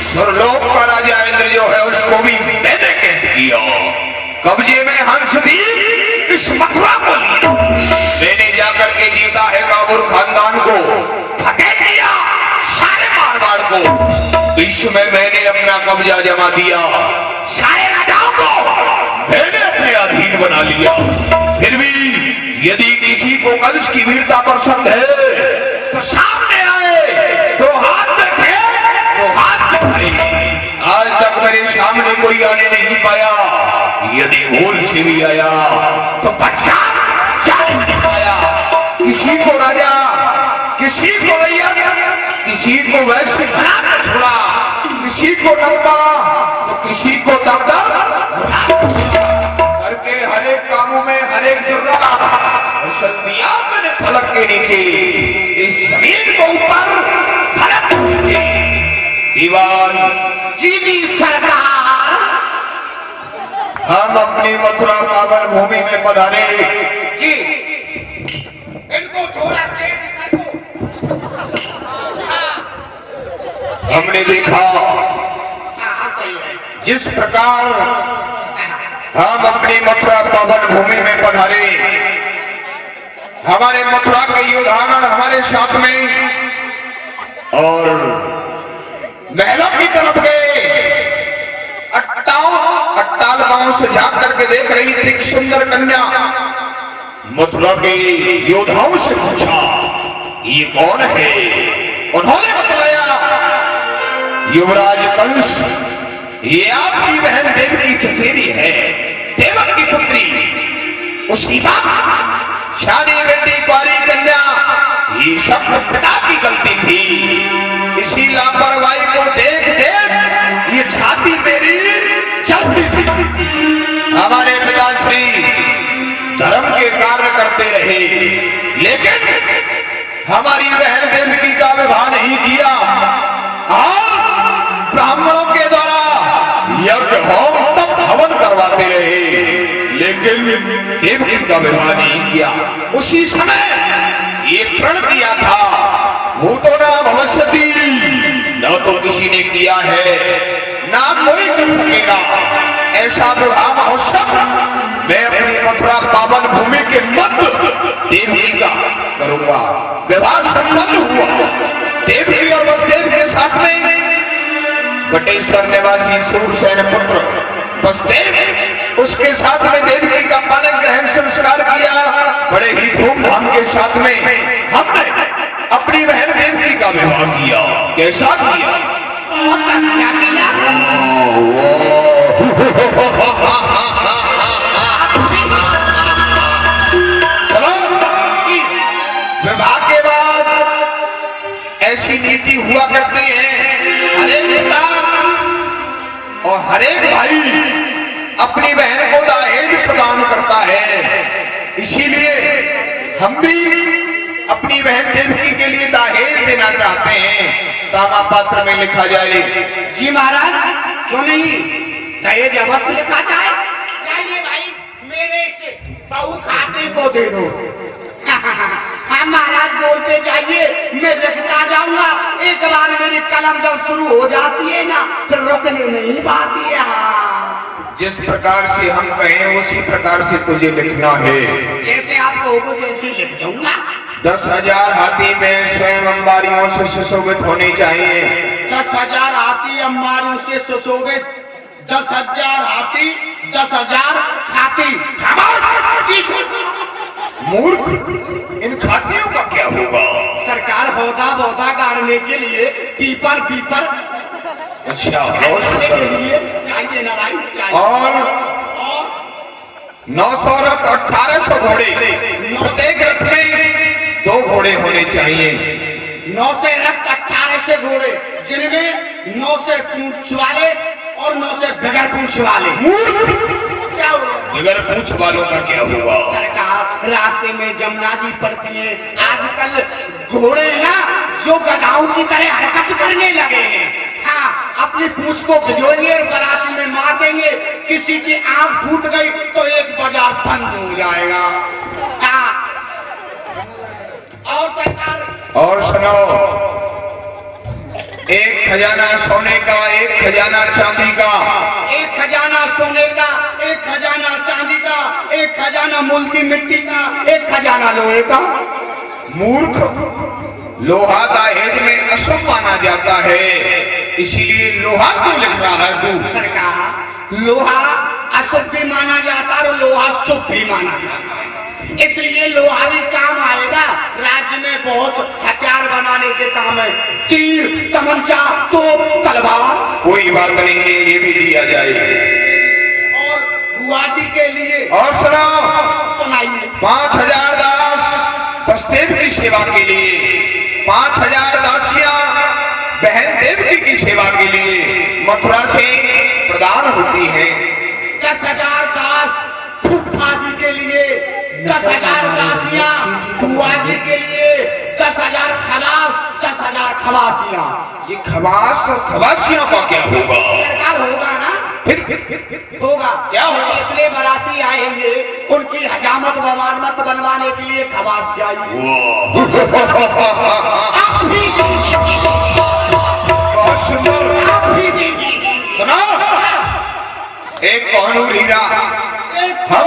सुरलोक का राजा इंद्र जो है उसको भी मैंने कैद किया। कब्जे में हंसदीप इस मथुरा को लिया। मैंने जाकर के जीता है काबुल खानदान को, फतेह किया सारे मारवाड़ को। विश्व में मैंने अपना कब्जा जमा दिया, सारे राजाओं को मैंने अपने अधीन बना लिया। फिर भी यदि किसी को कंस की वीरता पर संदेह है तो सामने आए, दो हाथ देखे तो हाथ दिखाए। आज तक मेरे सामने कोई आने नहीं पाया, यदि भूल से भी आया तो बचकर जाने नहीं पाया। किसी को राजा, किसी को रैयत, किसी को वैश्य बना कर छोड़ा, किसी को नवका तो किसी को दरदर करके हर एक कामों में हर एक जुर्रा मैंने फलक के नीचे, इस जमीन को ऊपर फलक के नीचे। दीवान जी जी सरकार, हम अपनी मथुरा पावन भूमि में पधारे। जी इनको थोड़ा तेज कर दो। हमने देखा हाँ सही है। जिस प्रकार हम अपनी मथुरा पावन भूमि में पधारे, हमारे मथुरा के योद्धागण हमारे साथ में और महलों की तरफ गए। अट्टाल गांव से झांक करके देख रही थी एक सुंदर कन्या। मथुरा के योद्धाओं से पूछा ये कौन है? उन्होंने बतलाया युवराज कंस, ये आपकी बहन देवकी चचेरी है, देवक की पुत्री। उसी बात शादी बेटी कुंवारी कन्या, ये सब पिता की गलती थी। इसी लापरवाही को देख देख ये छाती मेरी जलती थी। हमारे पिताश्री धर्म के कार्य करते रहे, लेकिन हमारी बहन देवकी का विवाह नहीं किया और ब्राह्मणों के द्वारा यज्ञ होम तप हवन करवाते रहे, लेकिन देवकी का विवाह नहीं किया। उसी समय ये प्रण किया था भूतो न भविष्यति, न तो किसी ने किया है ना कोई कर सकेगा। ऐसा विवाह महोत्सव मैं अपनी मथुरा पावन भूमि के मध्य देवकी का करूंगा। विवाह संपन्न हुआ। देवकी और वसुदेव के साथ में बटेश्वर निवासी सूरसेन पुत्र वसुदेव, उसके साथ में देवकी का पालन ग्रहण संस्कार किया। बड़े ही धूमधाम के साथ में हमने अपनी बहन देवकी का विवाह किया। कैसा किया? बहुत अच्छा किया। चलो विवाह के बाद ऐसी नीति हुआ करते हैं, हर एक पिता और हर एक भाई अपनी बहन को दहेज प्रदान करता है। इसीलिए हम भी अपनी बहन देवकी के लिए दहेज देना चाहते हैं। दामा पात्र में लिखा जाए। जी महाराज, क्यों नहीं, दहेज अवश्य लिखा जाए। जाइए भाई, मेरे से बहू खाते को दे दो। हाँ महाराज बोलते जाइए, मैं लिखता जाऊंगा। एक बार मेरी कलम जब शुरू हो जाती है ना, फिर रुकने नहीं पाती है। जिस प्रकार से हम कहें उसी प्रकार से तुझे लिखना है। जैसे आप कहोगे जैसे लिख दूंगा। 10,000 हाथी में स्वयं अंबारियों से सुशोभित होने चाहिए। 10,000 हाथी अंबारियों से सुशोभित। 10,000 हाथी, 10,000 खाती। मूर्ख, इन खातियों का क्या होगा? सरकार होदा गाड़ने के लिए पीपर अच्छा, के लिए चाहिए ना भाई, चाहिए। और 900 रथ, 1800 घोड़े। प्रत्येक रथ में 2 घोड़े होने चाहिए। 9 से रथ, 18 से घोड़े, जिनमें 9 से पूंछ वाले और 9 से बगैर पूंछ वाले। क्या हुआ? बगैर पूंछ वालों का क्या हुआ? सरकार, रास्ते में जमुना जी पड़ती है। आजकल घोड़े ना जो गधाओं की तरह हरकत करने लगे हैं। हाँ, अपनी पूंछ को भिजोएंगे और बाराती में मार देंगे। किसी की आंख फूट गई तो एक बाजार बंद हो जाएगा। हाँ। और सरकार और सुनो, एक खजाना सोने का, एक खजाना चांदी का, एक खजाना सोने का, एक खजाना चांदी का, एक खजाना मुल्की मिट्टी का, एक खजाना लोहे का। मूर्ख, लोहा दहेज में अशुभ माना जाता है, इसलिए लोहा क्यों लिख रहा है तू? सरकार, लोहा अशुभ भी माना जाता है और लोहा शुभ भी माना जाता है, इसलिए लोहा भी काम आएगा। राज्य में बहुत हथियार बनाने के काम है, तीर, तमंचा, तोप, तलवार। कोई बात नहीं है, ये भी दिया जाए। और बुआ जी के लिए और सुनो, सुनाइए। 5000 दास बसदेव की सेवा के लिए, 5000 दासियां बहन देवकी की सेवा के लिए मथुरा से प्रदान होती हैं। 10,000 दास फूफा जी के लिए, 10,000 दासियां बुआ जी के लिए, 10,000 खवास, 10,000 खवासियां। ये खवास और खवासियों का क्या होगा? सरकार होगा ना, फिर होगा। क्या होगा? इतने बाराती आएंगे, उनकी हजामत बवानमत बनवाने के लिए खवास चाहिए। आप भी बहुत सुंदर। आप भी देंगे। सुनो, एक कोहिनूर हीरा हम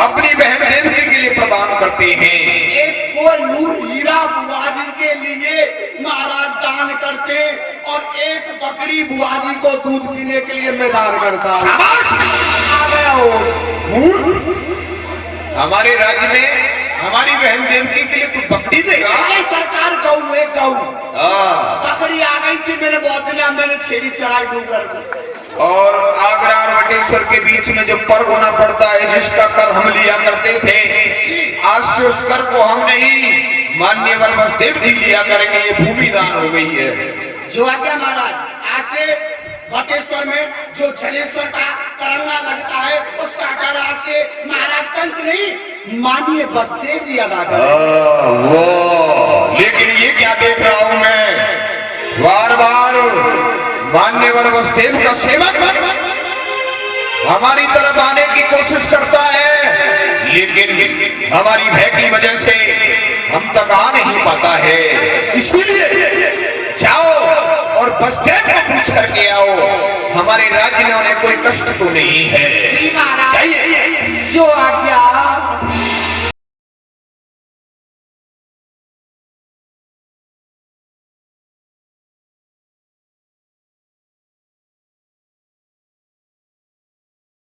अपनी बहन देवकी के लिए प्रदान करते हैं। एक कोहिनूर हीरा बुआ जी के लिए महाराज दान करते, और एक बकरी बुआ जी को दूध पीने के लिए मैं दान करता हूं। आ गया होश। मूर्ख, हमारे राज्य में हमारी बहन देवकी के लिए तू बकरी देगा? अरे सरकार, गऊ है गऊ। हाँ। बकरी आ गई थी, मैंने बहुत दिन मैंने छेड़ी चढ़ाई डूंगर को। और आगरा और वटेश्वर के बीच में जो पर्व होना पड़ता है, जिसका कर हम लिया करते थे, आज से उस कर को हम नहीं, माननीय बसदेव जी लिया करेंगे। ये भूमि दान हो गई है। जो आज्ञा महाराज। आज से वटेश्वर में जो जलेश्वर का करंगा लगता है, उसका कर आज से महाराज कंस नहीं, माननीय बसदेव जी अदा करें। वो लेकिन ये क्या देख रहा हूं मैं, बार बार मान्यवर बसदेव का सेवक हमारी तरफ आने की कोशिश करता है, लेकिन हमारी भय की वजह से हम तक आ नहीं पाता है। इसीलिए जाओ और बसदेव को पूछ करके आओ, हमारे राज्य में उन्हें कोई कष्ट तो नहीं है। जी महाराज, चाहिए जो आज्ञा